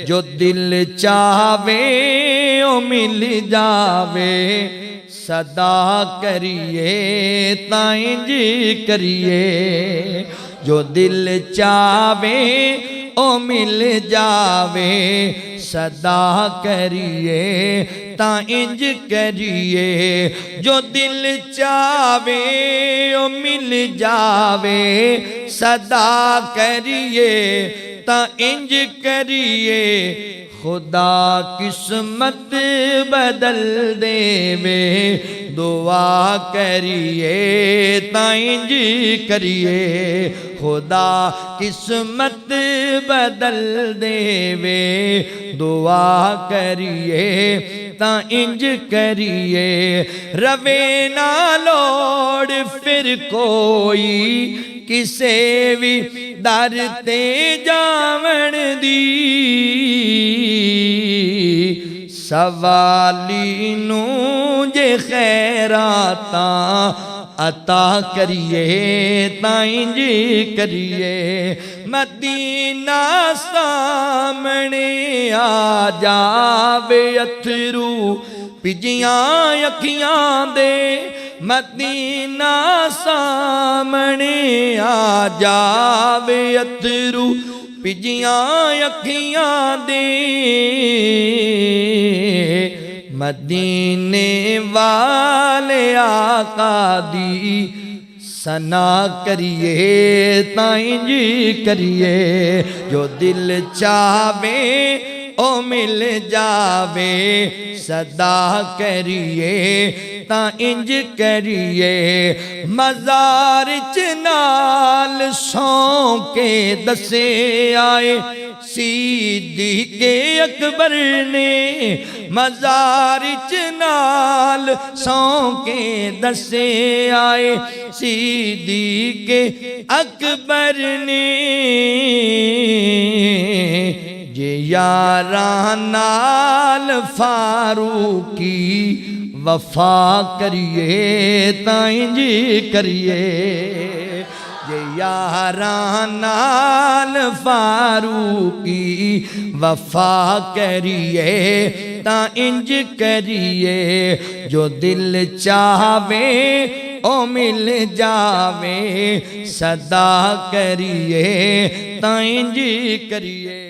जो दिल चावे ओ मिल जावे, सदा करिए ताइंज करिए। जो दिल चावे ओ मिल जावे, सदा करिए ताइंज करिए। जो दिल चावे ओ मिल जावे, सदा करिए ताइंज करिए। खुदा किस्मत बदल देवे, दुआ करिए ताइंज करिए। खुदा किस्मत बदल देवे, दुआ करिए ताइंज करिए। रवे ना लोड़ फिर कोई किसे भी दर ते जावण दी, सवाली नू जे खैराता अता करिए ताइंज करिए। मदीना सामने आ जावे, अथरू पिजियां अखियां दे। मदीना सामने आ जावे, अथरू पिजियां अखियां दे। मदीने वाले आका दी सना करिए ताइंज करिए। जो दिल चावे ओ मिल जावे, सदा करिए ताइंज करिए। मज़ार च नाल सौ के दसे आए सिद्दीक़ अकबर ने। मज़ार च नाल सौ के दसे आए सिद्दीक़ अकबर ने। जे यारां नाल फारूकी वफा करिए ताइंज करिए। जे यारां नाल फारूकी वफा करिए ताइंज करिए। जो दिल चावे ओ मिल जावे, सदा करिए ताइंज करिए।